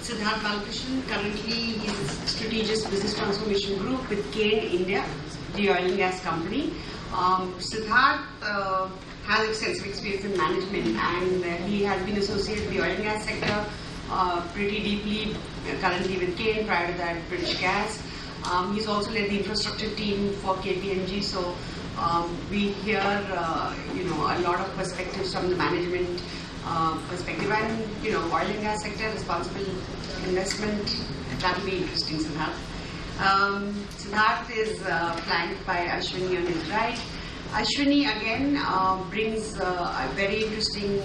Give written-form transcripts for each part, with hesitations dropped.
Siddharth Balakrishnan. Currently, he's Strategic Business Transformation Group with Kane India, the oil and gas company. Siddharth has extensive experience in management, and he has been associated with the oil and gas sector pretty deeply, currently with Kane, prior to that British Gas. He's also led the infrastructure team for KPMG, so we hear a lot of perspectives from the management perspective, and oil and gas sector, responsible investment. That will be interesting, Siddharth. Siddharth is flanked by Ashwini on his right. Ashwini again brings a very interesting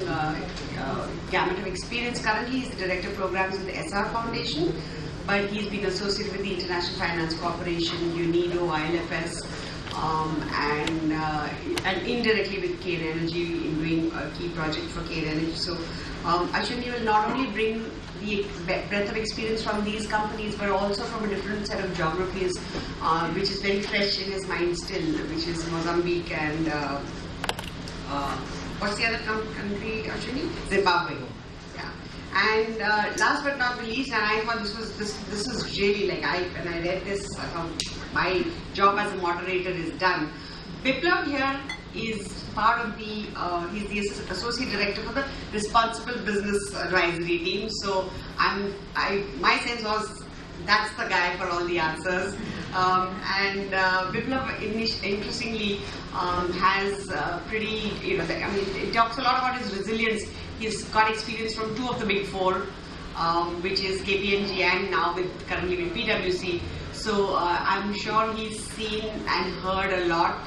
gamut of experience. Currently, he's the Director of Programs with the SR Foundation, but he's been associated with the International Finance Corporation, UNIDO, ILFS, and indirectly with Kane Energy in doing a key project for Kane Energy. So Ashwini will not only bring the breadth of experience from these companies, but also from a different set of geographies, which is very fresh in his mind still, which is Mozambique and what's the other country, Ashwini? Zimbabwe. Yeah. And last but not the least, and I thought this is really when I read this, I thought my job as a moderator is done. Biplav here is part of the, he's the Associate Director for the Responsible Business Advisory Team. So my sense was that's the guy for all the answers. And Biplav interestingly has pretty, it talks a lot about his resilience. He's got experience from two of the big four, which is KPMG and now currently with PwC. So I'm sure he's seen and heard a lot,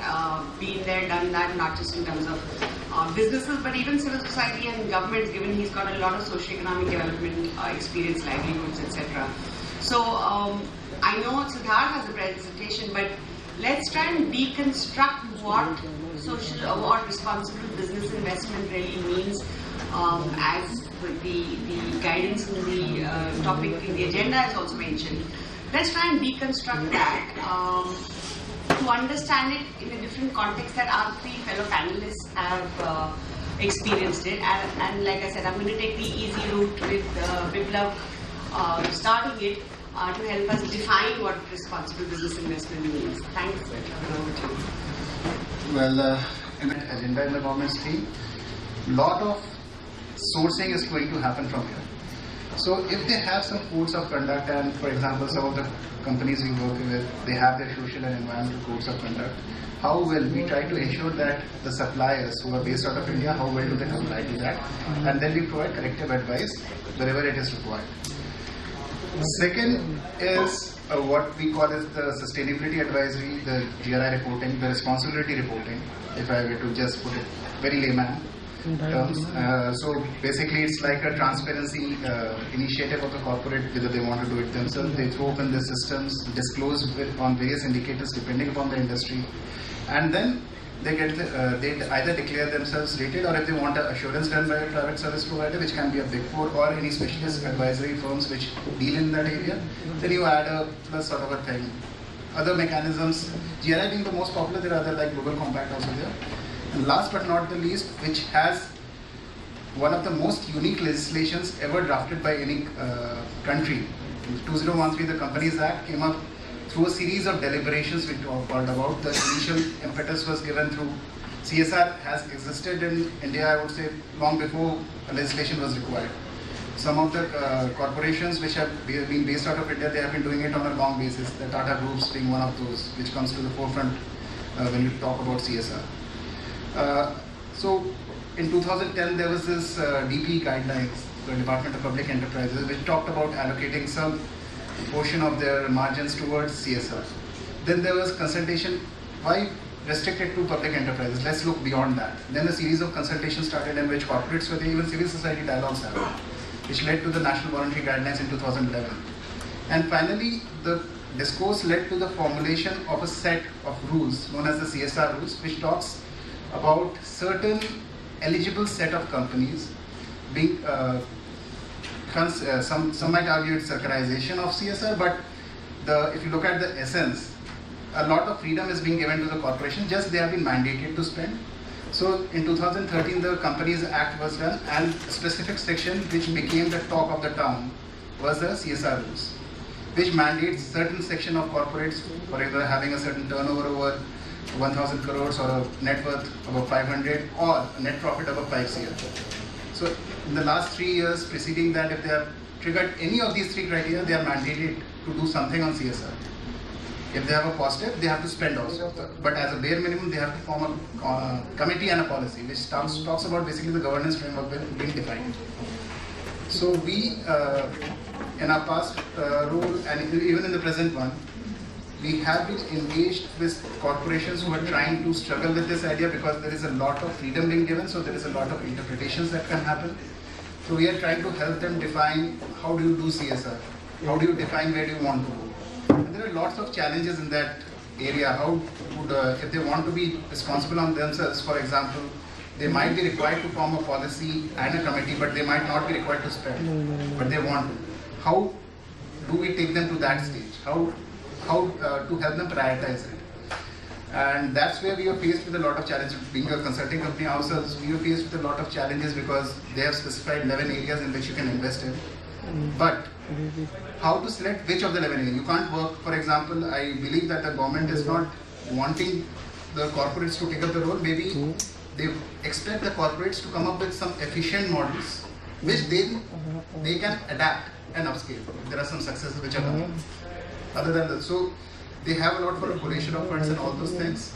been there, done that, not just in terms of businesses, but even civil society and governments, given he's got a lot of socio-economic development experience, livelihoods, etc. So I know Siddharth has a presentation, but let's try and deconstruct what social or what responsible business investment really means, as the guidance in the topic in the agenda is also mentioned. Let's try and deconstruct that to understand it in a different context that our three fellow panelists have experienced it. And like I said, I'm going to take the easy route with Biplav starting it to help us define what responsible business investment means. Thanks. Well, in the agenda in the government scheme, lot of sourcing is going to happen from here. So if they have some codes of conduct, and for example some of the companies we work with, they have their social and environmental codes of conduct, how well we try to ensure that the suppliers who are based out of India, how well do they comply to that, and then we provide corrective advice wherever it is required. Second is what we call as the sustainability advisory, the GRI reporting, the responsibility reporting, if I were to just put it very layman terms. So basically it's like a transparency initiative of the corporate, whether they want to do it themselves. They throw open their systems, disclose on various indicators depending upon the industry, and then they get they either declare themselves rated, or if they want an assurance done by a private service provider, which can be a big four or any specialist advisory firms which deal in that area, then you add a plus sort of a thing. Other mechanisms, GRI being the most popular, there are other like Global Compact also there. And last but not the least, which has one of the most unique legislations ever drafted by any country. 2013, the Companies Act came up through a series of deliberations we talked about. The initial impetus was given through CSR has existed in India, I would say, long before legislation was required. Some of the corporations which have been based out of India, they have been doing it on a long basis. The Tata Groups being one of those, which comes to the forefront when you talk about CSR. So in 2010 there was this DP guidelines, the Department of Public Enterprises, which talked about allocating some portion of their margins towards CSR. Then there was consultation. Why restricted to public enterprises? Let's look beyond that. Then a series of consultations started in which corporates were there, even civil society dialogues happened, which led to the National Voluntary Guidelines in 2011. And finally, the discourse led to the formulation of a set of rules known as the CSR rules, which talks about certain eligible set of companies being some might argue it's circularization of CSR, but if you look at the essence, a lot of freedom is being given to the corporation, just they have been mandated to spend. So in 2013 the Companies Act was done, and a specific section which became the talk of the town was the CSR rules, which mandates certain section of corporates, for example, having a certain turnover over 1,000 crores or a net worth above 500 or a net profit above 5 crore. So in the last 3 years preceding that, if they have triggered any of these 3 criteria, they are mandated to do something on CSR. If they have a positive, they have to spend also. But as a bare minimum, they have to form a committee and a policy, which talks about basically the governance framework being defined. So we, in our past role and even in the present one, we have been engaged with corporations who are trying to struggle with this idea because there is a lot of freedom being given, so there is a lot of interpretations that can happen. So we are trying to help them define how do you do CSR, how do you define where do you want to go. And there are lots of challenges in that area. How would, if they want to be responsible on themselves, for example, they might be required to form a policy and a committee, but they might not be required to spend, but they want to. How do we take them to that stage? How to help them prioritize it? And that's where we are faced with a lot of challenges. Being a consulting company ourselves, we are faced with a lot of challenges because they have specified 11 areas in which you can invest in. But how to select which of the 11 areas? You can't work, for example, I believe that the government is not wanting the corporates to take up the role. Maybe they expect the corporates to come up with some efficient models which they can adapt and upscale. There are some successes which are coming. Other than that, so they have a lot for a collation of funds and all those things.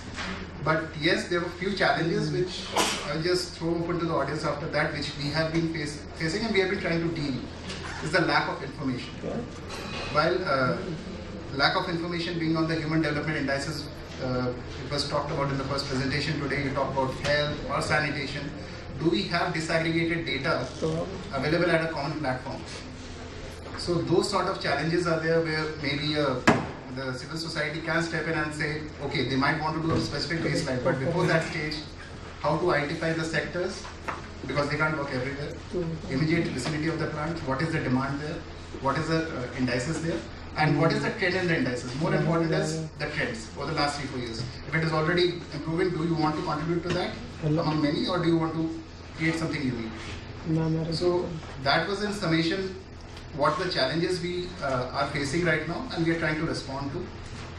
But yes, there were a few challenges which I'll just throw open to the audience after that, which we have been facing and we have been trying to deal. Is the lack of information. While lack of information being on the human development indices, it was talked about in the first presentation today, you talk about health or sanitation. Do we have disaggregated data available at a common platform? So those sort of challenges are there where maybe the civil society can step in and say, okay, they might want to do a specific baseline, but before that stage, how to identify the sectors, because they can't work everywhere. Immediate vicinity of the plant, what is the demand there, what is the indices there, and what is the trend in the indices. More important is the trends for the last 3-4 years. If it is already improving, do you want to contribute to that among many, or do you want to create something unique? So that was in summation what the challenges we are facing right now, and we are trying to respond to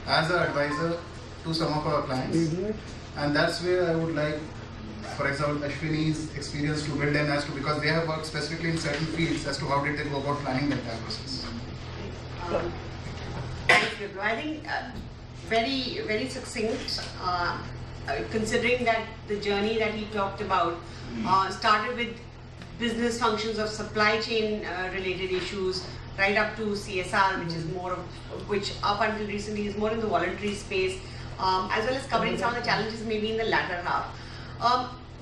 as an advisor to some of our clients. And that's where I would like, for example, Ashwini's experience to build in as to, because they have worked specifically in certain fields, as to how did they go about planning the entire process. Thanks, Vipul. I think very, very succinct, considering that the journey that he talked about started with business functions of supply chain related issues, right up to CSR, which is more of, which up until recently is more in the voluntary space, as well as covering some of the challenges maybe in the latter half.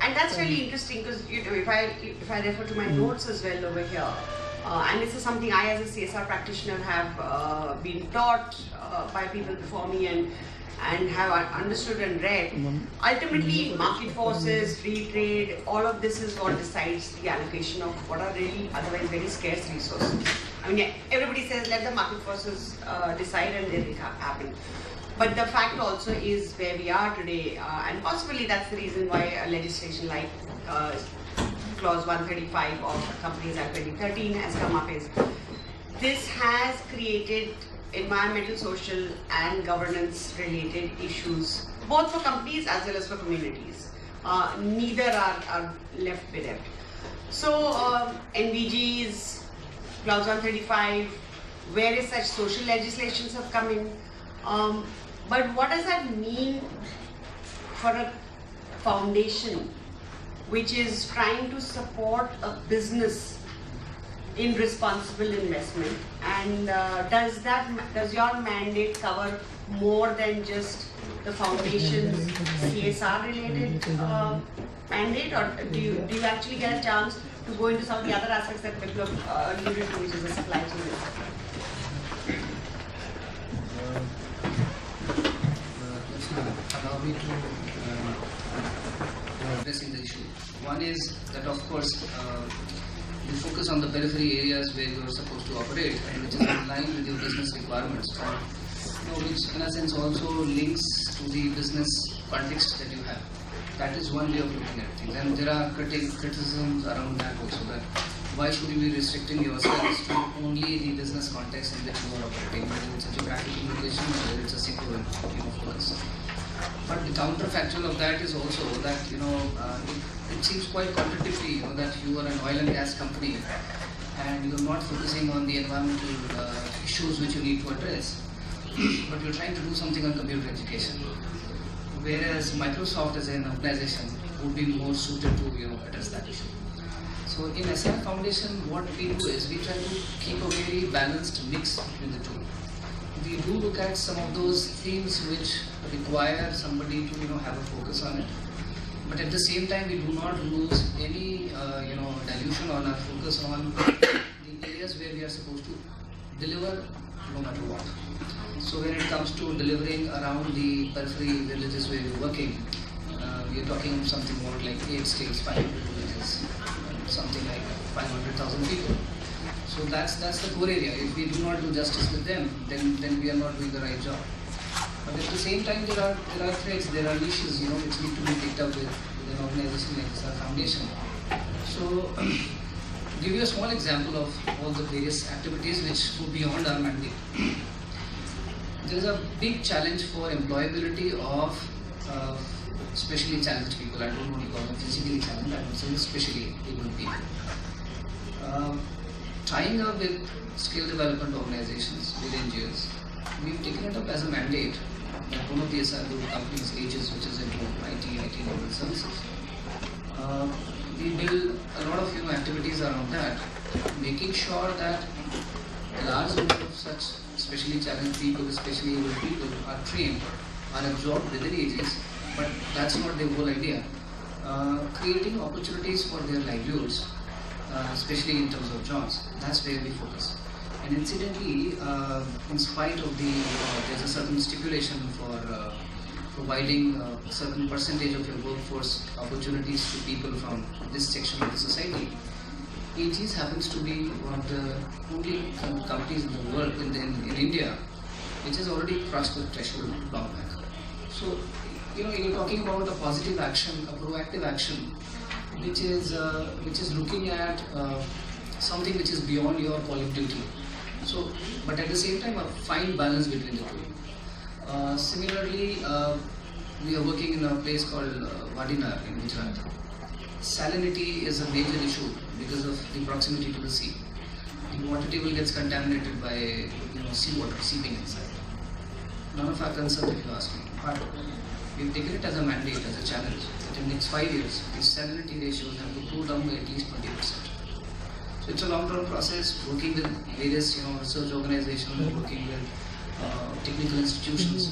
And that's really interesting because, you know, if I refer to my notes as well over here, and this is something I as a CSR practitioner have been taught by people before me and have understood and read. Ultimately, market forces, free trade, all of this is what decides the allocation of what are really otherwise very scarce resources. I mean, yeah, everybody says let the market forces decide and then it happen. But the fact also is where we are today, and possibly that's the reason why a legislation like Clause 135 of Companies Act 2013 has come up is, this has created environmental, social and governance related issues, both for companies as well as for communities. Neither are left bereft. So NVGs, Clause 135, various such social legislations have come in. But what does that mean for a foundation which is trying to support a business in responsible investment? And does your mandate cover more than just the foundation's CSR related mandate, or do you actually get a chance to go into some of the other aspects that Vipul alluded to, which is the supply chain, etc.? Allow me to addressing the issue. One is that, of course, you focus on the periphery areas where you are supposed to operate and which is in line with your business requirements, which in a sense also links to the business context that you have. That is one way of looking at things, and there are criticisms around that also, that why should you be restricting yourselves to only the business context in which you are operating, whether it's a geographic limitation or whether it's a sectoral focus. But the counterfactual of that is also that it seems quite contradictory, that you are an oil and gas company and you're not focusing on the environmental issues which you need to address, but you're trying to do something on computer education. Whereas Microsoft as an organization would be more suited to address that issue. So in SR Foundation, what we do is we try to keep a very balanced mix between the two. We do look at some of those themes which require somebody to have a focus on it, but at the same time we do not lose any dilution on our focus on the areas where we are supposed to deliver no matter what. So when it comes to delivering around the periphery villages where we're working, we are talking something more like 8 states, 500 villages, something like 500,000 people. So that's the core area. If we do not do justice with them, then we are not doing the right job. But at the same time, there are threads, there are issues, which need to be picked up with an organization like SR Foundation. So, give you a small example of all the various activities which go beyond our mandate. There is a big challenge for employability of especially challenged people. I don't want to call them physically challenged, I would say especially able people. Tying up with skill development organizations, with NGOs, we've taken it up as a mandate that one of the SR Group companies, Aegis, which is into IT-enabled services. We build a lot of activities around that, making sure that a large number of such especially challenged people, especially able people, are trained, are absorbed within Aegis, but that's not the whole idea. Creating opportunities for their livelihoods, especially in terms of jobs, that's where we focus. And incidentally, in spite of there's a certain stipulation for providing a certain percentage of your workforce opportunities to people from this section of the society, Aegis happens to be one of the only companies in the world, in India, which has already crossed the threshold long back. So, you're talking about a positive action, a proactive action, which is looking at something which is beyond your call of duty. So, but at the same time, a fine balance between the two. Similarly, we are working in a place called Vadinar in Gujarat. Salinity is a major issue because of the proximity to the sea. The water table gets contaminated by seawater seeping inside. None of our concern, if you ask me. But we've taken it as a mandate, as a challenge, that in the next 5 years, the salinity ratios have to go down by at least 20%. So it's a long-term process, working with various research organizations, working with technical institutions.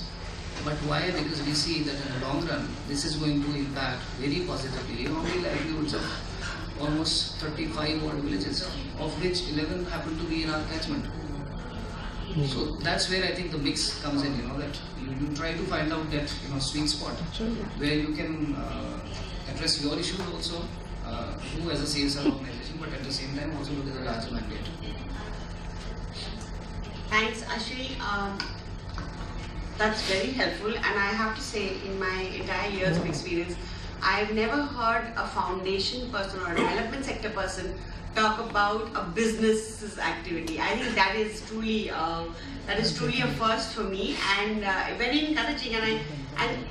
But why? Because we see that in the long run, this is going to impact very positively on the livelihoods of almost 35 odd villages, of which 11 happen to be in our catchment. So that's where I think the mix comes in, that you try to find out that sweet spot where you can address your issues also, do as a CSR organization, but at the same time also look at a larger mandate. Thanks, Ashwini. That's very helpful, and I have to say, in my entire years of experience, I've never heard a foundation person or a development sector person talk about a business's activity. I think that is truly a first for me, and very encouraging. And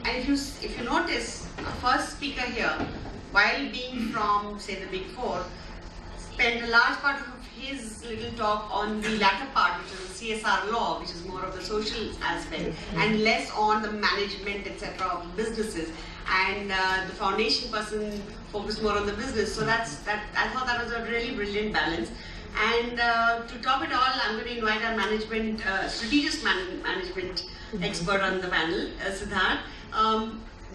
if you notice, the first speaker here, while being from say the Big Four, spent a large part of his little talk on the latter part, which is the CSR law, which is more of the social aspect, and less on the management, etc. of businesses. And the foundation person focused more on the business. So I thought that was a really brilliant balance. And to top it all, I'm going to invite our management, strategic management expert on the panel, Siddharth.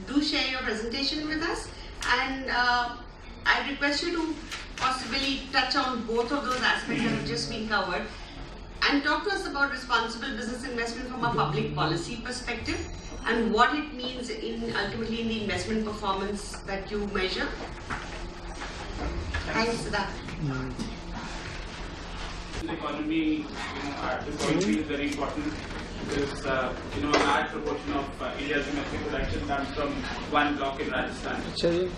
Do share your presentation with us, and I request you to possibly touch on both of those aspects that have just been covered, and talk to us about responsible business investment from a public policy perspective, and what it means ultimately in the investment performance that you measure. Thanks, Siddharth. The economy, at this point is very important because a large proportion of India's domestic production comes from one block in Rajasthan.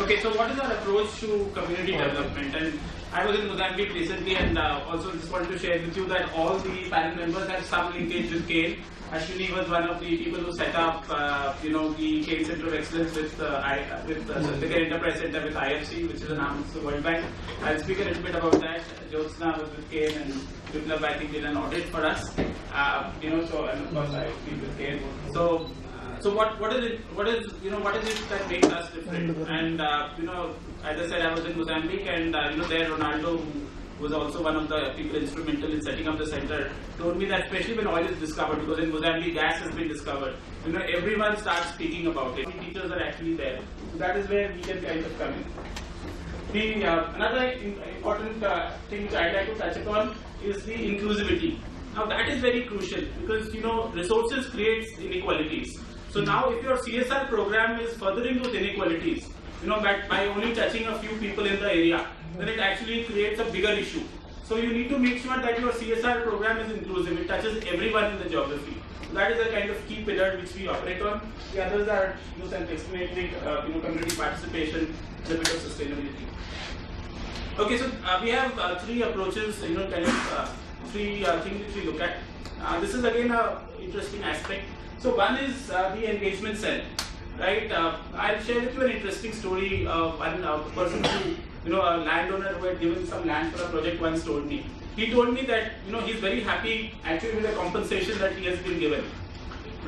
Okay, so what is our approach to community development? And I was in Mozambique recently, and also just wanted to share with you that all the panel members have some linkage with CANE. Ashwini was one of the people who set up, the CANE Center of Excellence with the Enterprise Center with IFC, which is an arm of the World Bank. I'll speak a little bit about that. Jyotsna was with CANE, and Viplab, I think, did an audit for us. And of course I speak with CANE. So what is it that makes us different? And as I said, I was in Mozambique, and there Ronaldo, who was also one of the people instrumental in setting up the center, told me that especially when oil is discovered, because in Mozambique gas has been discovered, everyone starts speaking about it. Teachers are actually there. So that is where we can kind of come in. Another important thing which I'd like to touch upon is the inclusivity. Now that is very crucial, because resources creates inequalities. So now if your CSR program is furthering those inequalities, by only touching a few people in the area, then it actually creates a bigger issue. So you need to make sure that your CSR program is inclusive. It touches everyone in the geography. So that is a kind of key pillar which we operate on. The others are self-explanatory, community participation, a bit of sustainability. Okay, so we have three approaches, three things which we look at. This is again an interesting aspect. So one is the engagement cell, right? I'll share with you an interesting story. One person who, a landowner who had given some land for a project once told me. He told me that, he's very happy actually with the compensation that he has been given,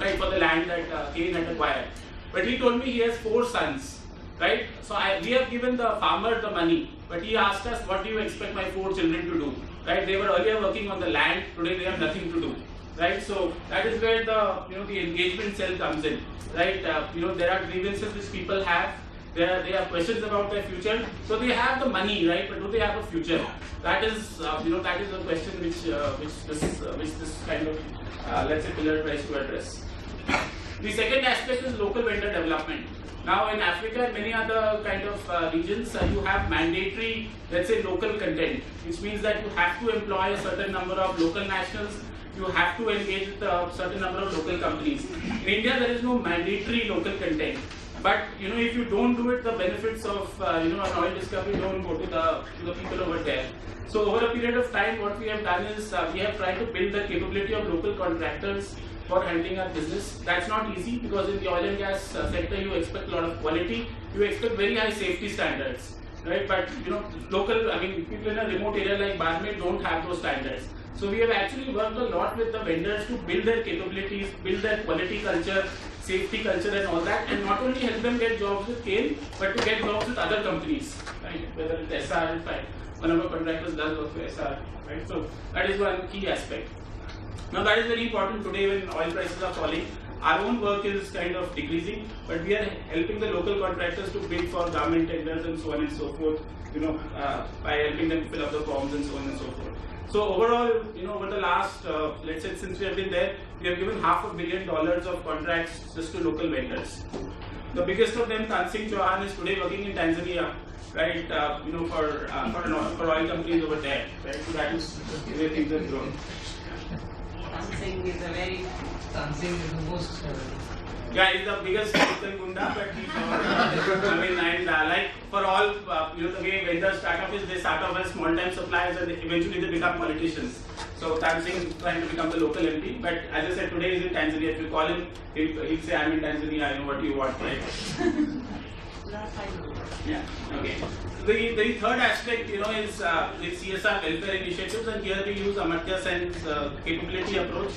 right, for the land that CANE had acquired. But he told me he has 4 sons, right? So we have given the farmer the money, but he asked us, what do you expect my 4 children to do, right? They were earlier working on the land, today they have nothing to do. Right, so that is where the the engagement cell comes in, right? There are grievances which people have. They have questions about their future. So they have the money, right? But do they have a future? That is that is a question which this kind of let's say pillar tries to address. The second aspect is local vendor development. Now in Africa and many other kind of regions, you have mandatory, let's say, local content, which means that you have to employ a certain number of local nationals. You have to engage with a certain number of local companies. In India, there is no mandatory local content. But if you don't do it, the benefits of an oil discovery don't go to the people over there. So over a period of time, what we have done is we have tried to build the capability of local contractors for handling our business. That's not easy, because in the oil and gas sector, you expect a lot of quality. You expect very high safety standards, right? But people in a remote area like Barmer don't have those standards. So we have actually worked a lot with the vendors to build their capabilities, build their quality culture, safety culture and all that, and not only help them get jobs with CANE, but to get jobs with other companies, right? Whether it's SR, in fact, one of our contractors does work for SR, right? So that is one key aspect. Now that is very important today when oil prices are falling. Our own work is kind of decreasing, but we are helping the local contractors to bid for government tenders and so on and so forth, by helping them fill up the forms and so on and so forth. So overall, over the last, let's say since we have been there, we have given $500 million of contracts just to local vendors. The biggest of them, Tansing Chauhan, is today working in Tanzania, right? For oil companies over there, right? So that is where things have grown. Tansing is a very. Tansing is the most. Yeah, he's the biggest local gunda, but he's like for all, the way vendors start off is they start off as small-time suppliers and eventually they become politicians. So Tansing is trying to become the local MP, but as I said, today he's in Tanzania. If you call him, he'll say, I'm in Tanzania, I know what you want, right? Yeah, okay. The third aspect, is CSR welfare initiatives, and here we use Amartya Sen's capability approach.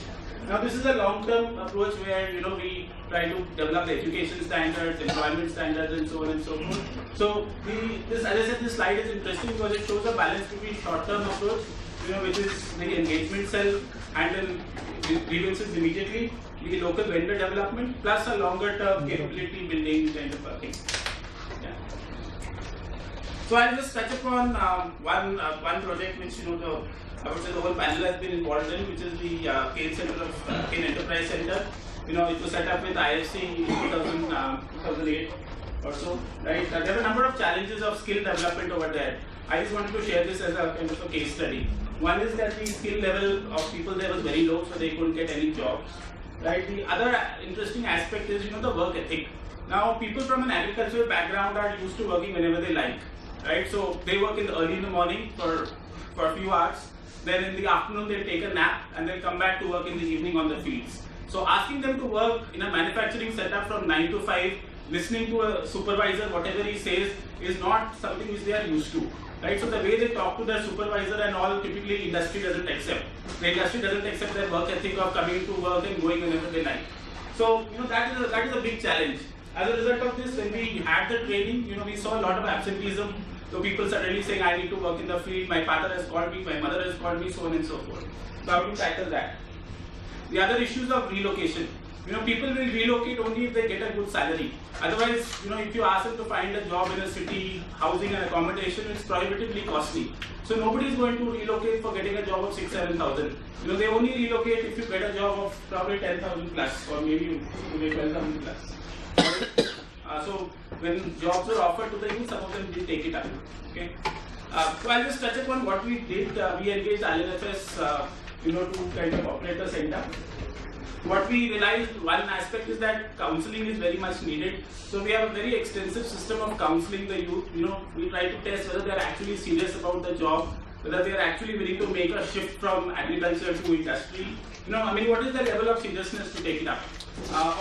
Now this is a long-term approach where we try to develop the education standards, employment standards, and so on and so forth. So as I said, this slide is interesting because it shows a balance between short-term approach, which is the engagement cell, handle grievances immediately, the local vendor development, plus a longer-term capability building kind of a thing. Yeah. So I'll just touch upon one project which I would say the whole panel has been involved in, which is the CANE Center of CANE Enterprise Center. It was set up with IFC in 2008 or so, right? There were a number of challenges of skill development over there. I just wanted to share this as a kind of a case study. One is that the skill level of people there was very low, so they couldn't get any jobs, right? The other interesting aspect is, the work ethic. Now, people from an agricultural background are used to working whenever they like, right? So they work early in the morning for a few hours. Then in the afternoon they'll take a nap and they'll come back to work in the evening on the fields. So asking them to work in a manufacturing setup from 9 to 5, listening to a supervisor, whatever he says, is not something which they are used to. Right? So the way they talk to their supervisor and all, typically industry doesn't accept. The industry doesn't accept their work ethic of coming to work and going whenever they like. So that is a big challenge. As a result of this, when we had the training, we saw a lot of absenteeism. So people suddenly saying, I need to work in the field, my father has called me, my mother has called me, so on and so forth. So how to tackle that? The other issues of relocation. People will relocate only if they get a good salary. Otherwise, if you ask them to find a job in a city, housing and accommodation, it's prohibitively costly. So nobody is going to relocate for getting a job of 6,000-7,000. They only relocate if you get a job of probably 10,000 plus, or maybe 12,000 plus. So when jobs are offered to the youth, some of them did take it up. Okay. So I'll just touch upon what we did. We engaged INFS, to kind of operate a center. What we realized, one aspect is that counseling is very much needed. So we have a very extensive system of counseling the youth. We try to test whether they are actually serious about the job, whether they are actually willing to make a shift from agriculture to industry. What is the level of seriousness to take it up?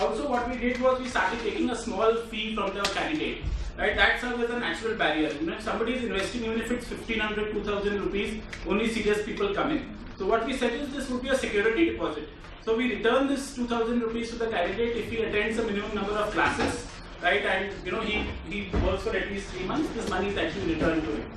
Also, what we did was we started taking a small fee from the candidate. Right, that serves as a natural barrier. If somebody is investing, even if it's 1,500, 2,000 rupees, only serious people come in. So what we said is this would be a security deposit. So we return this 2,000 rupees to the candidate if he attends a minimum number of classes, right? And he works for at least 3 months. This money is actually returned to him.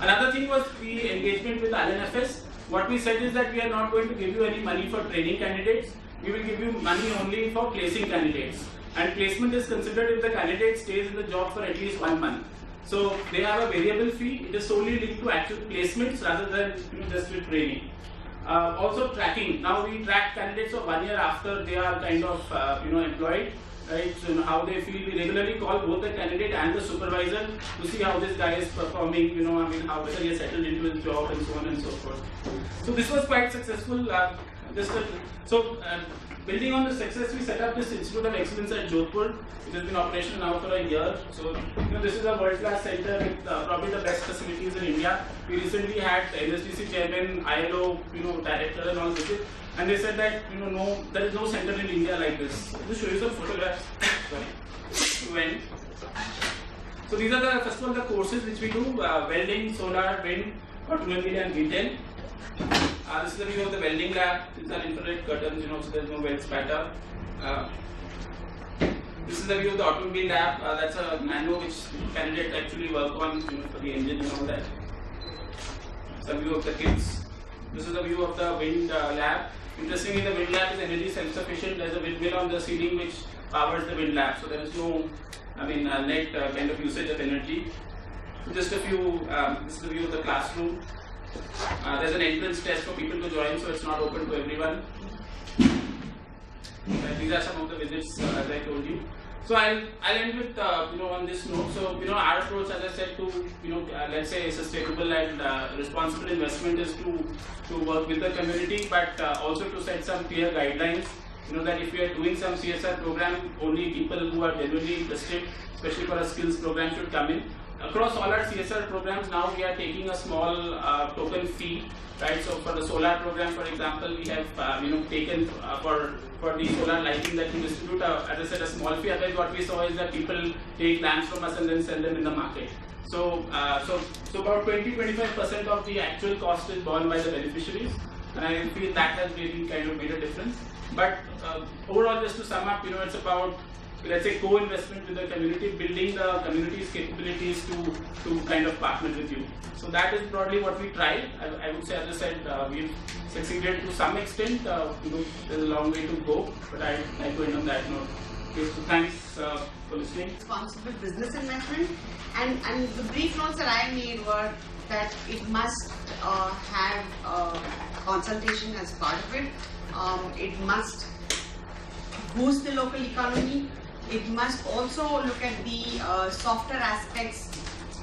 Another thing was the engagement with INFS. What we said is that we are not going to give you any money for training candidates. We will give you money only for placing candidates. And placement is considered if the candidate stays in the job for at least 1 month. So they have a variable fee. It is solely linked to actual placements rather than just with training. Also tracking. Now we track candidates for 1 year after they are kind of employed, right? So how they feel. We regularly call both the candidate and the supervisor to see how this guy is performing. How whether he has settled into his job and so on and so forth. So this was quite successful. Building on the success, we set up this Institute of Excellence at Jodhpur. It has been operational now for a year. So, this is a world-class center with probably the best facilities in India. We recently had NSDC chairman, ILO, director and all visit, and they said that there is no center in India like this. I'll just show you some photographs. Sorry. So these are first of all the courses which we do: welding, solar, wind, automobile, and retail. This is the view of the welding lab. These are infrared curtains, so there is no weld spatter. This is the view of the automobile lab. That's a nano which candidate actually work on for the engine and all that. Some view of the kits. This is the view of the wind lab. Interestingly, the wind lab is energy self-sufficient. There's a windmill on the ceiling which powers the wind lab, so there is no, net kind of usage of energy. Just a few. This is the view of the classroom. There's an entrance test for people to join, so it's not open to everyone. These are some of the visits, as I told you. So I'll end with on this note. So our approach, as I said, to let's say sustainable and responsible investment is to work with the community, but also to set some clear guidelines. That if we are doing some CSR program, only people who are genuinely interested, especially for a skills program, should come in. Across all our CSR programs, now we are taking a small token fee, right? So for the solar program, for example, we have taken for the solar lighting that we distribute, as I said, a small fee. Otherwise, what we saw is that people take lamps from us and then sell them in the market. So about 20-25% of the actual cost is borne by the beneficiaries, and I feel that has really kind of made a difference. But overall, just to sum up, it's about, let's say, co-investment with the community, building the community's capabilities to kind of partner with you. So that is broadly what we tried. I would say, as I said, we've succeeded to some extent. There's a long way to go, but I'd like to end on that note. Okay, so thanks for listening. Responsible business investment, and the brief notes that I made were that it must have consultation as part of it. It must boost the local economy. It must also look at the softer aspects,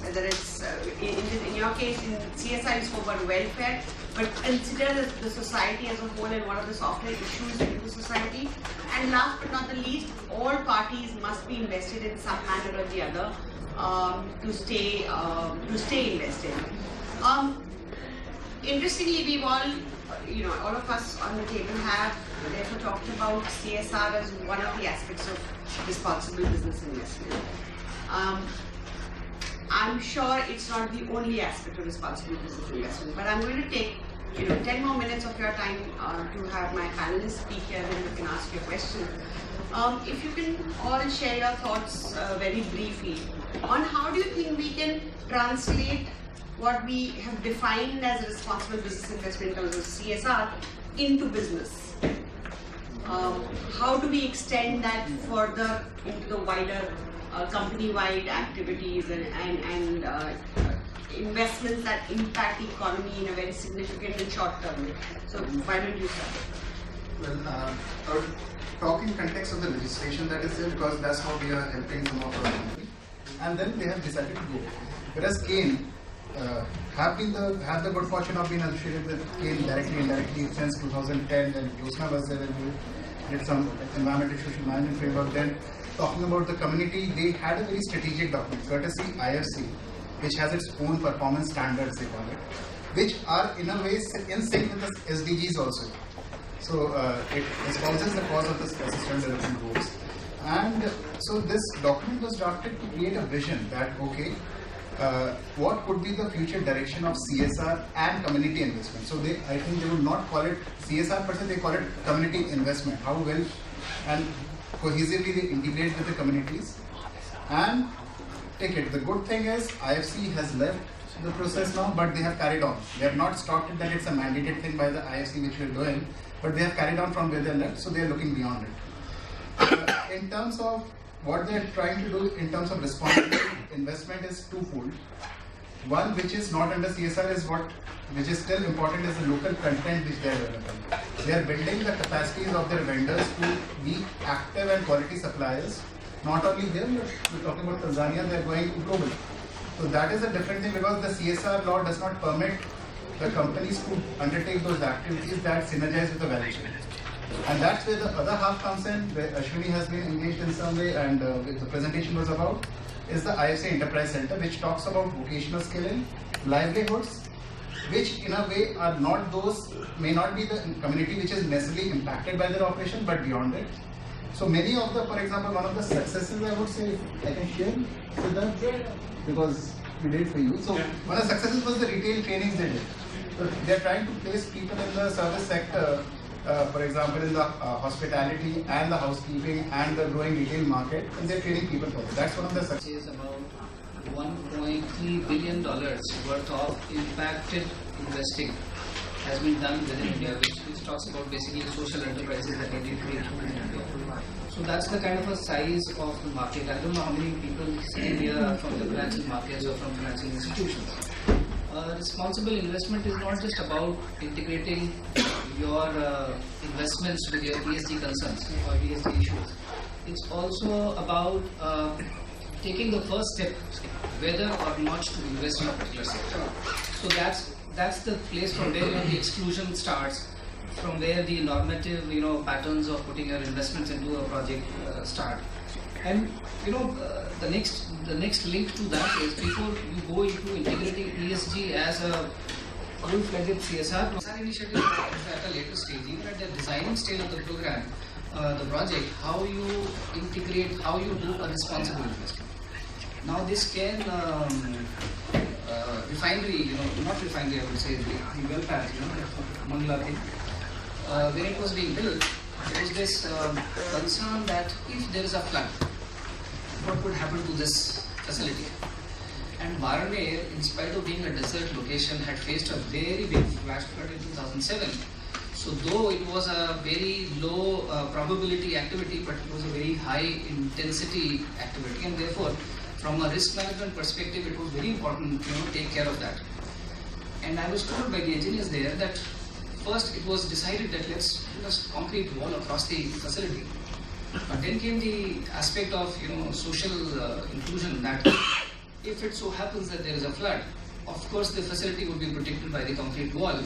whether it's, in your case, in CSR, you spoke about welfare, but consider the society as a whole and what are the softer issues in the society. And last but not the least, all parties must be invested in some manner or the other to stay invested. Interestingly, we've all, all of us on the table have therefore talked about CSR as one of the aspects of responsible business investment. I'm sure it's not the only aspect of responsible business investment, but I'm going to take 10 more minutes of your time to have my panelists speak here, and you can ask your question. If you can all share your thoughts very briefly on how do you think we can translate what we have defined as responsible business investment in terms of CSR into business. How do we extend that further into the wider company-wide activities and investments that impact the economy in a very significant and short term? So why don't you start? Well, I would talk in context of the legislation that is there, because that's how we are helping some of our company. And then they have decided to go. Whereas Kane have the good fortune of being associated with Kane directly and indirectly since 2010, and Yosna was there and we did some environmental social management framework. Then talking about the community, they had a very strategic document, courtesy IFC, which has its own performance standards, they call it, which are in a way in sync with the SDGs also. So it espouses the cause of the Sustainable Development Goals. And so this document was drafted to create a vision that, okay, what could be the future direction of CSR and community investment. So I think they would not call it CSR per se, they call it community investment. How well and cohesively they integrate with the communities and take it. The good thing is IFC has left the process now, but they have carried on. They have not stopped it that it's a mandated thing by the IFC which we are doing, but they have carried on from where they left, so they are looking beyond it. In terms of what they are trying to do in terms of responsible investment is twofold. One, which is not under CSR, is which is still important, is the local content which they are developing. They are building the capacities of their vendors to be active and quality suppliers. Not only here, but we're talking about Tanzania, they are going global. So that is a different thing, because the CSR law does not permit the companies to undertake those activities that synergize with the value chain. And that's where the other half comes in, where Ashwini has been engaged in some way, and the presentation was about, is the IFC Enterprise Center, which talks about vocational skilling, livelihoods, which in a way are not those, may not be the community which is necessarily impacted by their operation, but beyond it. So many of the, for example, one of the successes I would say, I can share with them, because we did for you. So one of the successes was the retail trainings they did. So they are trying to place people in the service sector, for example, in the hospitality and the housekeeping and the growing retail market, and they're training people for it. That's one of the successes. Is about $1.3 billion worth of impacted investing has been done within India, which talks about basically social enterprises that we did create in India. So that's the kind of a size of the market. I don't know how many people in here are from the financial markets or from financial institutions. Responsible investment is not just about integrating your investments with your ESG concerns or ESG issues. It's also about taking the first step, whether or not to invest in a particular sector. So that's the place from where the exclusion starts, from where the normative patterns of putting your investments into a project start. And the next link to that is, before you go into integrating ESG as a full-fledged CSR initiative at a later stage, even at the designing stage of the program, the project, how you integrate, how you do a responsible investment. Now this can refinery, not refinery, I would say, the well path, Mangala thing, when it was being built, there was this concern that if there is a flood, what would happen to this facility? And Baraner, in spite of being a desert location, had faced a very big flash flood in 2007. So though it was a very low probability activity, but it was a very high intensity activity, and therefore from a risk management perspective, it was very important to take care of that. And I was told by the engineers there that first it was decided that let's put a concrete wall across the facility. But then came the aspect of social inclusion, that if it so happens that there is a flood, of course the facility would be protected by the concrete wall.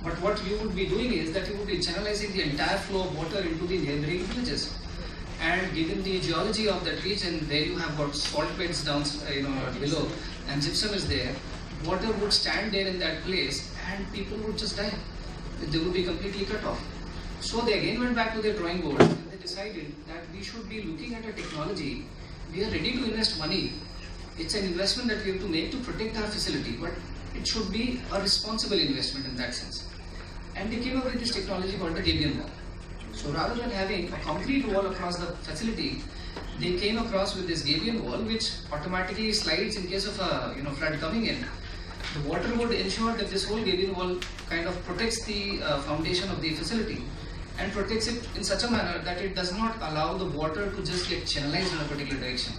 But what you would be doing is that you would be channelizing the entire flow of water into the neighboring villages. And given the geology of that region, where you have got salt beds down, below, and gypsum is there, water would stand there in that place, and people would just die. They would be completely cut off. So they again went back to their drawing board, and they decided that we should be looking at a technology. We are ready to invest money. It's an investment that we have to make to protect our facility, but it should be a responsible investment in that sense. And they came up with this technology called the Gabion wall. So rather than having a concrete wall across the facility, they came across with this Gabion wall, which automatically slides in case of a flood coming in. The water would ensure that this whole Gabion wall kind of protects the foundation of the facility, and protects it in such a manner that it does not allow the water to just get channelized in a particular direction,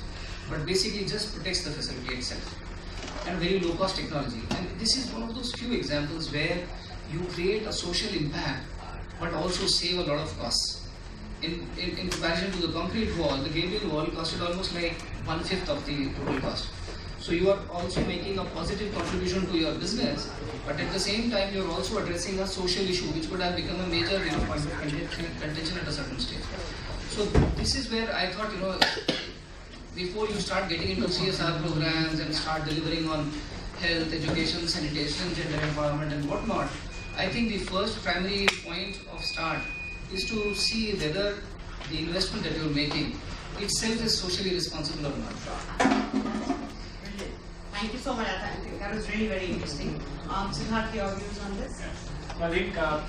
but basically just protects the facility itself. And very low cost technology. And this is one of those few examples where you create a social impact but also save a lot of costs. In comparison to the concrete wall, the Gabion wall costed almost like 1/5 of the total cost. So you are also making a positive contribution to your business, but at the same time you are also addressing a social issue which could have become a major point of contention at a certain stage. So this is where I thought, before you start getting into CSR programs and start delivering on health, education, sanitation, gender empowerment and whatnot, I think the first primary point of start is to see whether the investment that you are making itself is socially responsible or not. Brilliant. Thank you so much. I think that was really very interesting. Siddharth, your views on this? I think a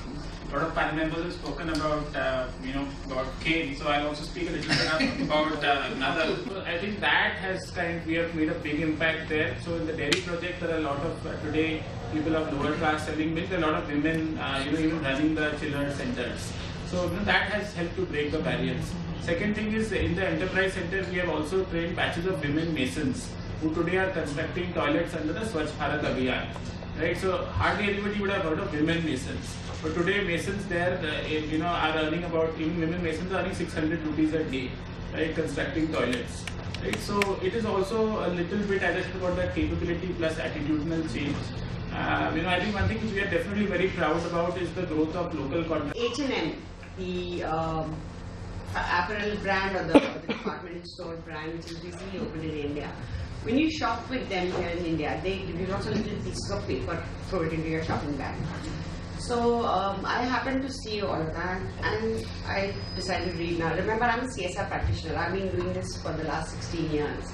lot of panel members have spoken about about cane. So I'll also speak a little bit about another. I think that has we have made a big impact there. So in the dairy project, there are a lot of today people of lower class selling milk. There are a lot of women, even running the children's centers. So that has helped to break the barriers. Second thing is, in the enterprise centers, we have also trained batches of women masons who today are constructing toilets under the Swachh Bharat Abhiyan. Right, so hardly anybody would have heard of women masons. But today masons there, are earning even women masons are earning 600 rupees a day, right, constructing toilets. Right, so it is also a little bit, as I said, about that capability plus attitudinal change. I think one thing which we are definitely very proud about is the growth of local content. H&M, the apparel brand or the department store brand which is recently opened in India. When you shop with them here in India, they give you lots of little pieces of paper, throw it into your shopping bag. So I happened to see all of that and I decided to read now. Remember, I'm a CSR practitioner. I've been doing this for the last 16 years.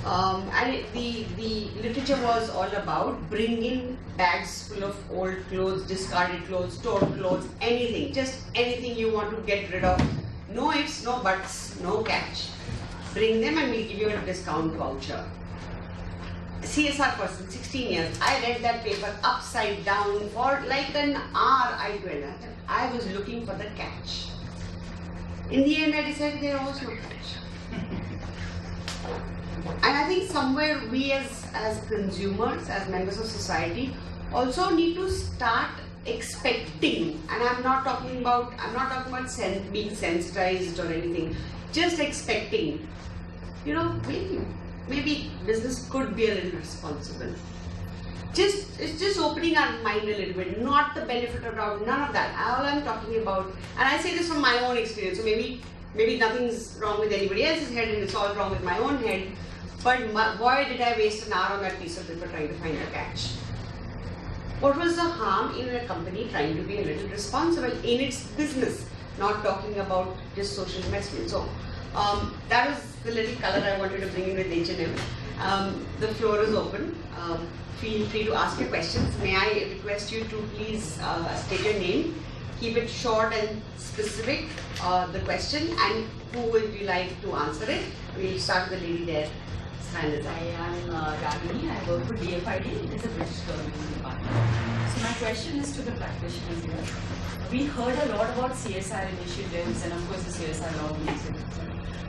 And the literature was all about bringing bags full of old clothes, discarded clothes, torn clothes, anything, just anything you want to get rid of. No ifs, no buts, no catch. Bring them and we'll give you a discount voucher. CSR person, 16 years. I read that paper upside down for like an hour. I was looking for the catch. In the end, I decided there was no catch. And I think somewhere we as consumers, as members of society, also need to start expecting. And I'm not talking about being sensitized or anything. Just expecting. Maybe business could be a little responsible. It's just opening our mind a little bit, not the benefit of doubt, none of that. All I'm talking about, and I say this from my own experience, so maybe nothing's wrong with anybody else's head and it's all wrong with my own head, but boy did I waste an hour on that piece of paper trying to find a catch. What was the harm in a company trying to be a little responsible in its business, not talking about just social investment? So that was the little color I wanted to bring in with H&M. The floor is open. Feel free to ask your questions. May I request you to please state your name, keep it short and specific, the question, and who would you like to answer it? We'll start with the lady there. I am Ragini. I work for DFID. It's a British government department. So my question is to the practitioners here. We heard a lot about CSR initiatives and of course the CSR law needs it.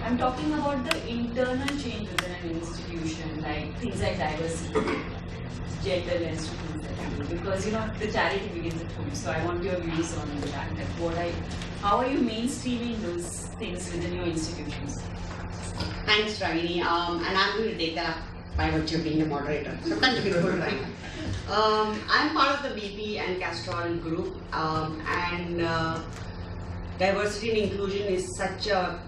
I'm talking about the internal change within an institution, like things like diversity, gender lens to things that you do. Because the charity begins at home. So I want your views on that. How are you mainstreaming those things within your institutions? Thanks, Ragini. And I'm going to take that up by virtue of being a moderator. So continue, right? I'm part of the BP and Castrol group, and diversity and inclusion is such a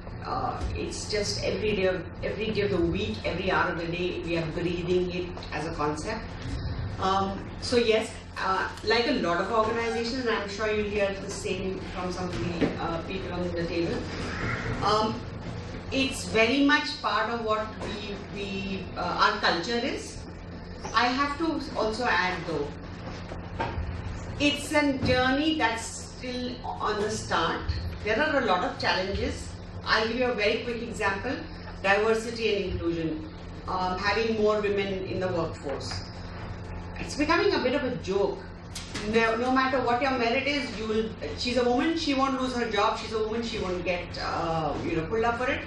it's just every day of the week, every hour of the day, we are breathing it as a concept. So yes, like a lot of organizations, and I'm sure you'll hear the same from some of the people on the table. It's very much part of what our culture is. I have to also add though, it's a journey that's still on the start. There are a lot of challenges. I'll give you a very quick example. Diversity and inclusion, having more women in the workforce. It's becoming a bit of a joke. No matter what your merit is, she's a woman, she won't lose her job, she's a woman, she won't get pulled up for it.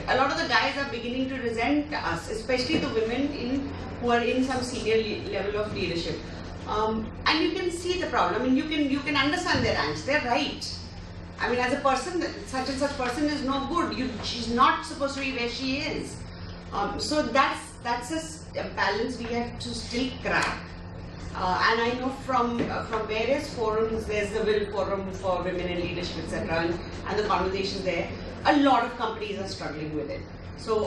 A lot of the guys are beginning to resent us, especially the women who are in some senior level of leadership. And you can see the problem. I mean, you can understand their angst. They're right. I mean, as a person, such and such person is no good. She's not supposed to be where she is. So that's a balance we have to still crack. And I know from various forums, there's the Will Forum for Women in Leadership, etc., and the conversation there. A lot of companies are struggling with it. So,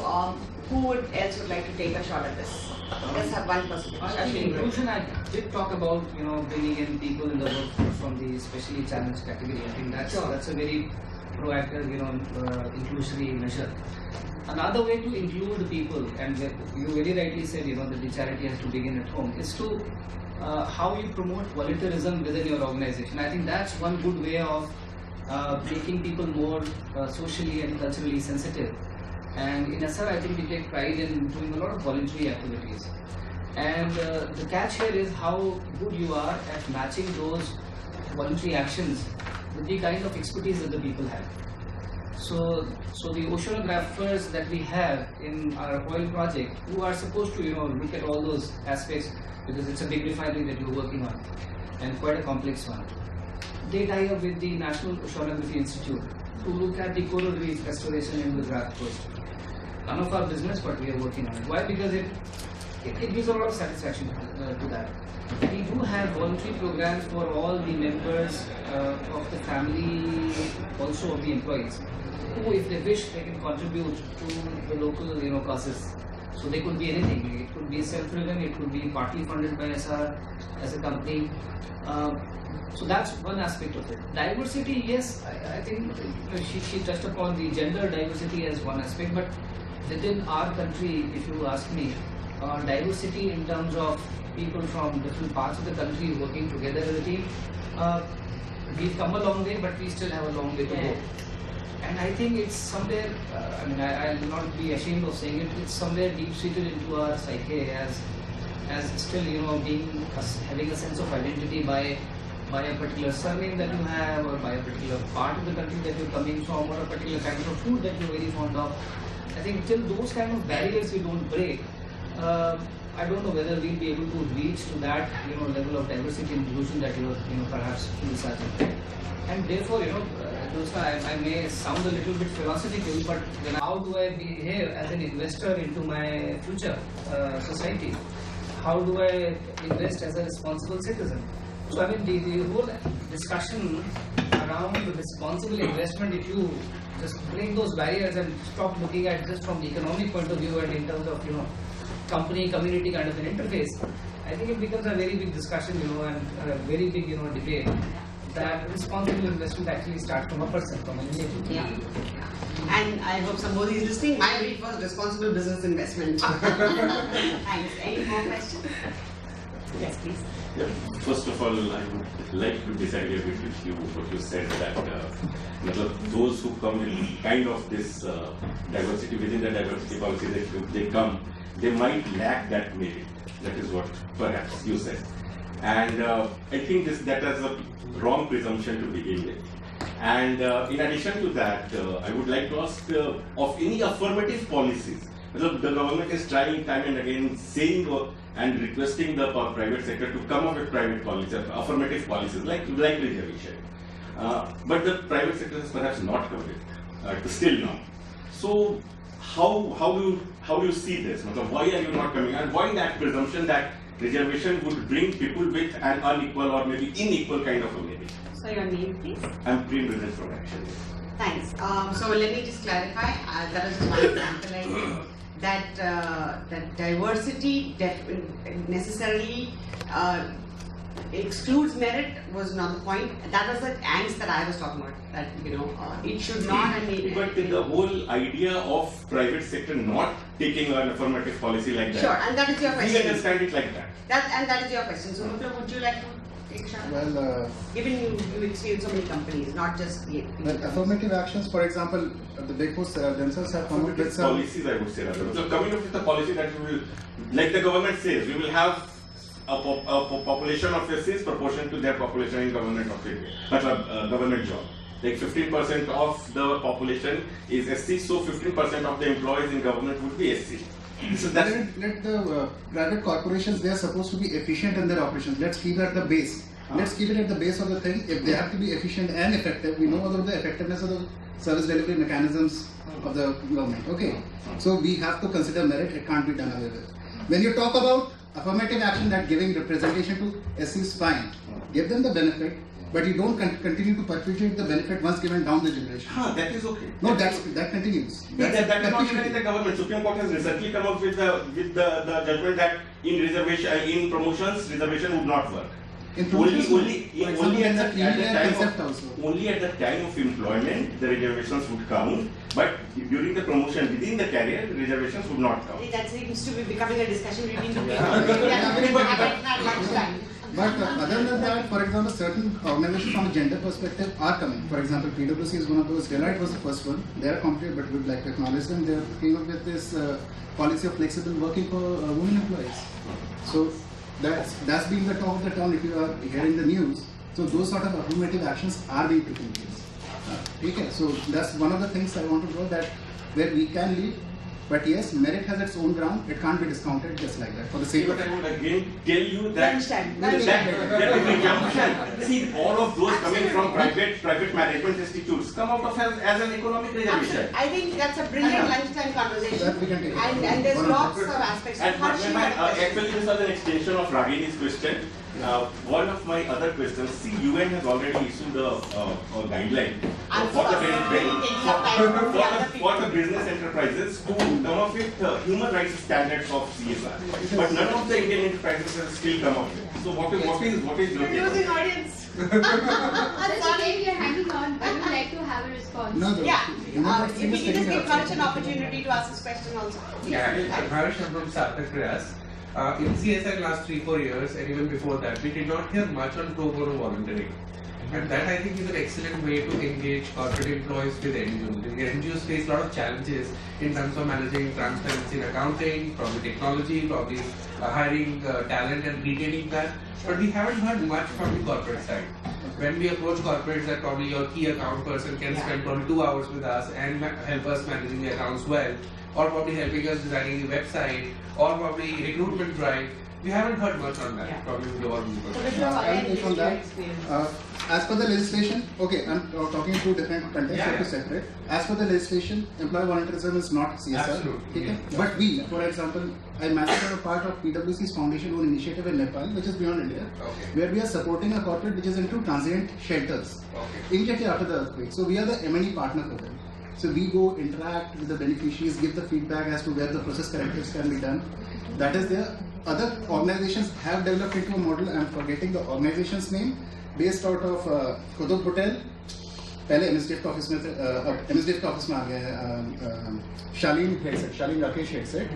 who else would like to take a shot at this? Let's have one person. I think inclusion, I did talk about bringing in people in the workforce from the specially challenged category. I think that's a very proactive inclusionary measure. Another way to include people, and you very rightly said that the charity has to begin at home, is to how you promote volunteerism within your organization. I think that's one good way of making people more socially and culturally sensitive. And in SR, I think we take pride in doing a lot of voluntary activities. And the catch here is how good you are at matching those voluntary actions with the kind of expertise that the people have. So the oceanographers that we have in our oil project, who are supposed to look at all those aspects, because it's a big refinery that you're working on and quite a complex one. They tie up with the National Oceanography Institute to look at the coral reef restoration in the Gujarat coast. None of our business, but we are working on it. Why? Because it gives a lot of satisfaction to that. We do have voluntary programs for all the members of the family, also of the employees, who, if they wish, they can contribute to the local causes. So they could be anything. It could be self-driven, it could be partly funded by SR as a company. So that's one aspect of it. Diversity, yes, I think she touched upon the gender diversity as one aspect, but within our country, if you ask me, diversity in terms of people from different parts of the country working together as a team, we've come a long way, but we still have a long way to go. And I think it's somewhere, I will not be ashamed of saying it, it's somewhere deep-seated into our psyche as still, having a sense of identity by a particular surname that you have, or by a particular part of the country that you're coming from, or a particular kind of food that you're very fond of. I think till those kind of barriers we don't break, I don't know whether we'll be able to reach to that level of diversity and inclusion that you're perhaps researching. And therefore, Jyotsna, I may sound a little bit philosophical, but then how do I behave as an investor into my future society? How do I invest as a responsible citizen? So I mean, the whole discussion around responsible investment, if you just break those barriers and stop looking at just from the economic point of view and in terms of company community kind of an interface, I think it becomes a very big discussion, and a very big debate. That responsible investment actually starts from a person, from an individual. Yeah. And I hope somebody is listening. My brief was responsible business investment. Thanks. Any more questions? Yes, please. Yeah. First of all, I would like to disagree a bit with you what you said that those who come in kind of this diversity within the diversity policy that they come, they might lack that merit. That is what perhaps you said. And I think that is a wrong presumption to begin with. And in addition to that, I would like to ask of any affirmative policies. The government is trying time and again saying and requesting the private sector to come up with private policies, affirmative policies like reservation. But the private sector has perhaps not covered it still now. So how do you see this? Why are you not coming? And why that presumption that reservation would bring people with an unequal or maybe unequal kind of a living? So your name, please. I'm Prem Business from Action. Thanks. So let me just clarify. That was just one example I gave. That diversity necessarily excludes merit was not the point. That was the angst that I was talking about. That it should not. But the whole idea of private sector not taking an affirmative policy like that. Sure, and that is your We question. understand it like that. That is your question. So Biplab, would you like to take a shot? Well, Given you experience so many companies, not just the affirmative actions, for example, the Big Four themselves have come up with some Policies, I would say rather. So coming up with a policy that we will, like the government says, we will have a population of SCs proportional to their population in government of India, government job. Like 15% of the population is SC, so 15% of the employees in government would be SC. So that's let the private corporations, they are supposed to be efficient in their operations. Let's keep it at the base. Let's keep it at the base of the thing. If they have to be efficient and effective, we know about the effectiveness of the service delivery mechanisms of the government. Okay, so we have to consider merit. It can't be done away with. When you talk about affirmative action, that giving representation to SC is fine. Give them the benefit, but you don't continue to perpetuate the benefit once given down the generation. that is okay. No, that continues. That is not even perpetuity. in the government. Supreme Court has recently come up with the judgment that in promotions reservation would not work. In promotions, Only at concept also. only at the time of employment the reservations would count, but during the promotion within the career the reservations would not count. That seems to be becoming a discussion between the But other than that, for example, certain organizations from a gender perspective are coming. For example, PwC is one of those. Deloitte was the first one. They are competitive, but we'd like to acknowledge them. They came up with this policy of flexible working for women employees. So that's been the talk of the town. If you are hearing the news, so those sort of affirmative actions are being taken place. Okay, so that's one of the things I want to know, that where we can lead. But yes, merit has its own ground. It can't be discounted just like that for the sake of But I would again tell you that Lunchtime. see, all of those coming from private management institutes come out of as an economic reservation. I think that's a brilliant lunchtime conversation. That we can take. And there's lots of aspects. And Harshit had a question. actually, this was an extension of Ragini's question. One of my other questions, see, UN has already issued a guideline for the business enterprises to come up with human rights standards of CSR. But none of the Indian enterprises have still come up with. So what is your take on Losing it? audience. Sorry, we are hanging on. I would like to have a response. No, Yeah, human rights if team we is can just taking give up Harsh an opportunity to ask this question also. Yeah, Right. Harish, I'm from Sarthak Prayas. In CSI last 3-4 years, and even before that, we did not hear much on pro bono volunteering. And that, I think, is an excellent way to engage corporate employees with NGOs. The NGOs face a lot of challenges in terms of managing transparency in accounting, probably technology, probably hiring talent and retaining that. But we haven't heard much from the corporate side. When we approach corporates, that probably your key account person can spend probably 2 hours with us and help us managing the accounts well, or probably helping us designing the website, or probably recruitment drive. We haven't heard much on that, Yeah. probably with the So organization. Biplab, I'll again, take this on is your that. experience. As per the legislation, okay, I'm talking two different contexts, Yeah, have to yeah. separate. As per the legislation, employee volunteerism is not CSR. Absolutely, Okay? yeah. But we, for example, I myself am a part of PwC's foundation own initiative in Nepal, which is beyond India, Okay. where we are supporting a corporate which is into transient shelters, Okay. immediately after the earthquake. So we are the M&E partner for them. So we go interact with the beneficiaries, give the feedback as to where the process correctives can be done. That is there. Other organizations have developed into a model. I'm forgetting the organization's name, based out of Kutub Hotel. पहले MSDF office में MSDF office में आ गए हैं शालीन Rakesh head से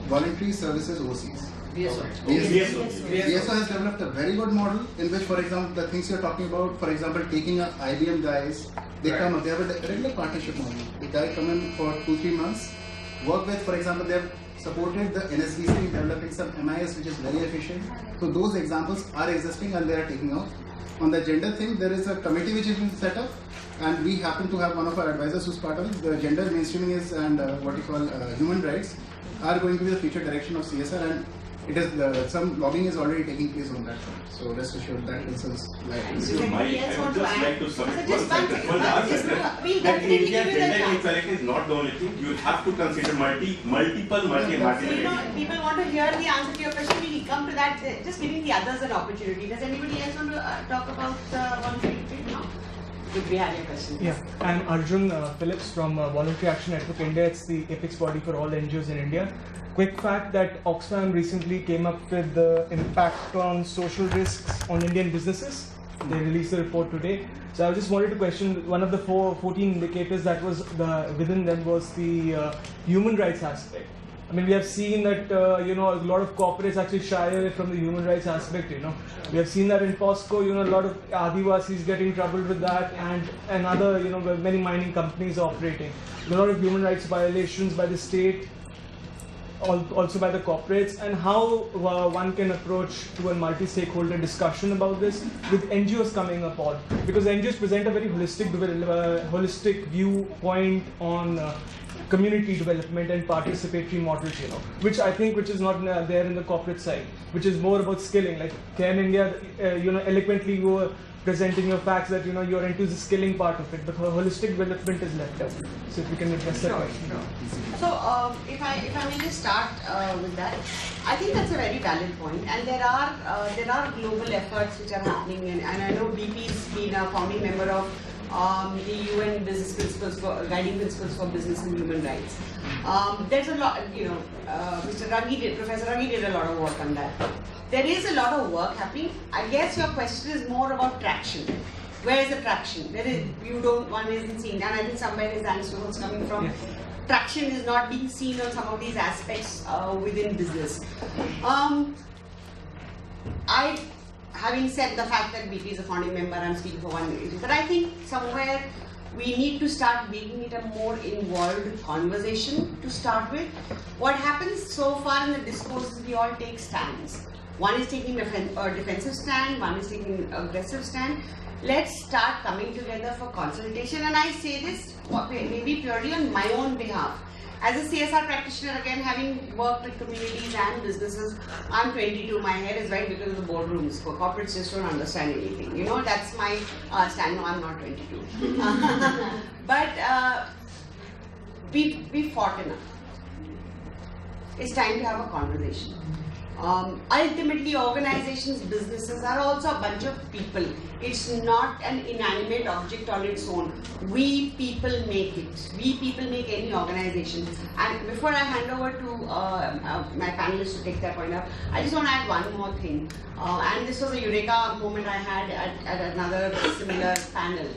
voluntary services overseas. BSO has developed a very good model in which, for example, the things you're talking about, for example, taking a IBM guys, they come up, they have a regular partnership model. The guy come in for 2-3 months, work with, for example, they have supported the NSDC in developing some MIS which is very efficient. So those examples are existing and they are taking off. On the gender thing, there is a committee which has been set up, and we happen to have one of our advisors who's part of it. The gender mainstreaming is and what you call human rights are going to be the future direction of CSR, and it is some lobbying is already taking place on that front. So rest assured that this is like. So I would just like to submit one sentence, one last sentence, we'll that in definitely India give you the gender chance. equality is not the only thing. You have to consider multiple So, marginality. people want to hear the answer to your question. We'll come to that. Just giving the others an opportunity. Does anybody else want to talk about voluntary retreat now? Did we have your question? Yeah, I'm Arjun Phillips from Voluntary Action Network India. It's the apex body for all NGOs in India. Quick fact that Oxfam recently came up with the impact on social risks on Indian businesses. They released the report today. So I just wanted to question one of the 14 indicators that was within them was the human rights aspect. I mean, we have seen that a lot of corporates actually shy away from the human rights aspect. We have seen that in POSCO. A lot of Adivasis get in trouble with that, and other many mining companies operating. A lot of human rights violations by the state, also by the corporates, and how one can approach to a multi-stakeholder discussion about this with NGOs coming upon, because NGOs present a very holistic viewpoint on community development and participatory models, which I think is not there in the corporate side, which is more about skilling. Like Can India, eloquently you were presenting your facts that you're into the skilling part of it, but holistic development is left out. So if we can address that question. So if I may just start with that, I think that's a very valid point, and there are global efforts which are happening, and I know BP's been a founding member of the UN Business Principles Guiding Principles for Business and Human Rights. There's a lot, Professor Raghi did a lot of work on that. There is a lot of work happening. I guess your question is more about traction. Where is the traction? One isn't seen, and I think somewhere is the answer what's coming from. Yes. Traction is not being seen on some of these aspects within business. Having said the fact that BP is a founding member, I'm speaking for one reason, but I think somewhere we need to start making it a more involved conversation to start with. What happens so far in the discourse is we all take stands. One is taking a defensive stand, one is taking an aggressive stand. Let's start coming together for consultation, and I say this maybe purely on my own behalf. As a CSR practitioner, again, having worked with communities and businesses, I'm 22, my hair is white because of the boardrooms. Corporates just don't understand anything. That's my stand. No, I'm not 22. But we fought enough. It's time to have a conversation. Ultimately, organizations, businesses are also a bunch of people. It's not an inanimate object on its own. We people make it. We people make any organization. And before I hand over to my panelists to take that point up, I just want to add one more thing. And this was a eureka moment I had at another similar panel,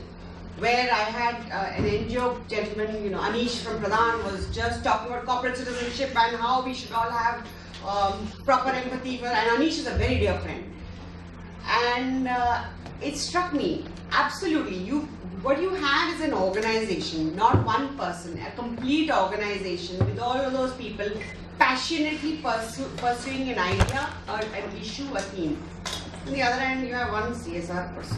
where I had an NGO gentleman, Anish from Pradhan, was just talking about corporate citizenship and how we should all have proper empathy for, and Anish is a very dear friend. And it struck me, absolutely, what you have is an organization, not one person, a complete organization with all of those people passionately pursuing an idea, or an issue, a theme. On the other hand, you have one CSR person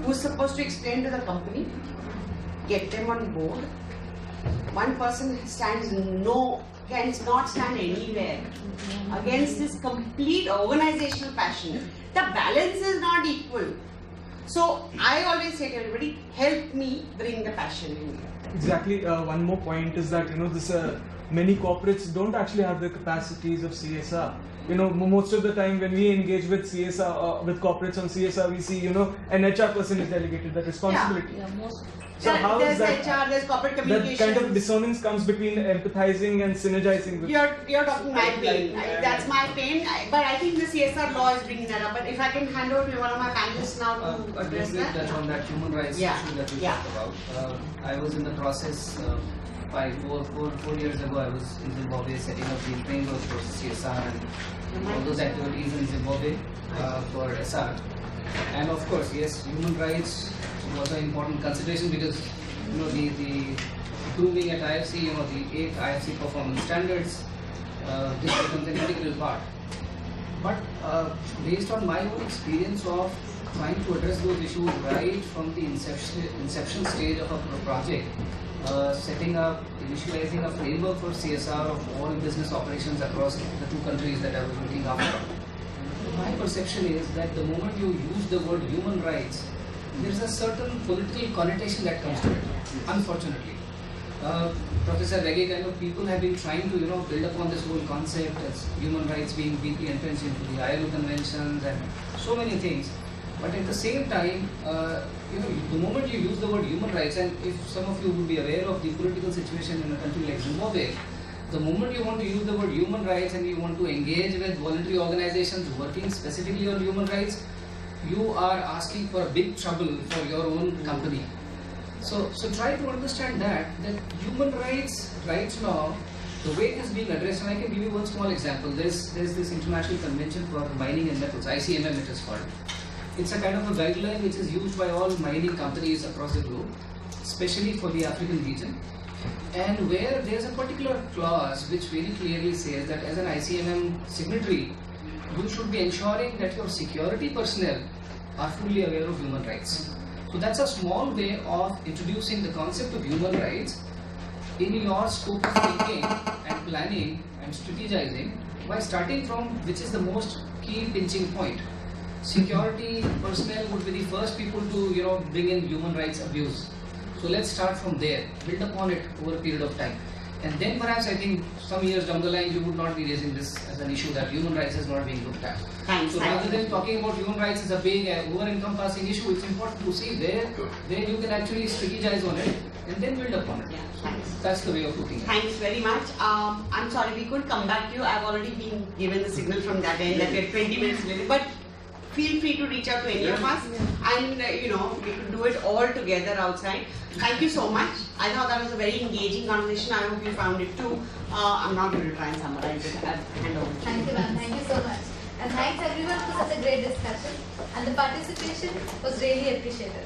who's supposed to explain to the company, get them on board. One person cannot stand anywhere against this complete organizational passion. The balance is not equal. So I always say to everybody, help me bring the passion in here. Exactly. One more point is that many corporates don't actually have the capacities of CSR. Most of the time when we engage with CSR, with corporates on CSR, we see, an HR person is delegated that responsibility. So how there's is that? HR, there's corporate That communications. kind of dissonance comes between empathizing and synergizing with. You're talking my pain. That's my pain. But I think the CSR law is bringing that up. But if I can hand over to one of my panelists now to address Briefly that. touch on that human rights issue that we talked about. I was in the process 4 years ago. I was in Zimbabwe setting up the framework for CSR and all those activities in Zimbabwe for SR. And of course, yes, human rights was an important consideration because the grooming at IFC, the 8 IFC performance standards, this becomes an integral part. But based on my own experience of trying to address those issues right from the inception stage of a project, setting up, initializing a framework for CSR of all business operations across the two countries that I was looking after. My perception is that the moment you use the word human rights, there is a certain political connotation that comes to it, unfortunately. Professor Regge, kind of people have been trying to build upon this whole concept as human rights being deeply entrenched into the ILO conventions and so many things. But at the same time, the moment you use the word human rights, and if some of you would be aware of the political situation in a country like Zimbabwe, the moment you want to use the word human rights and you want to engage with voluntary organizations working specifically on human rights, you are asking for a big trouble for your own company. So try to understand that human rights now, the way it is being addressed, and I can give you one small example. There's this International Convention for Mining and Metals, ICMM it is called. It's a kind of a guideline which is used by all mining companies across the globe, especially for the African region, and where there's a particular clause which very clearly says that as an ICMM signatory, you should be ensuring that your security personnel are fully aware of human rights. So that's a small way of introducing the concept of human rights in your scope of thinking and planning and strategizing by starting from which is the most key pinching point. Security personnel would be the first people to bring in human rights abuse. So let's start from there, build upon it over a period of time. And then perhaps I think some years down the line you would not be raising this as an issue that human rights is not being looked at. Thanks. So rather than talking about human rights as a big over-encompassing issue, it's important to see where you can actually strategize on it and then build upon it. Yeah, thanks. That's the way of looking at it. Thanks very much. I'm sorry we couldn't come back to you. I've already been given the signal from that end that we're 20 minutes late. But feel free to reach out to any of us, and we could do it all together outside. Thank you so much. I thought that was a very engaging conversation. I hope you found it too. I'm not going to try and summarize it. I'll hand over to you. Thank you, ma'am. Thank you so much. And thanks everyone for such a great discussion. And the participation was really appreciated.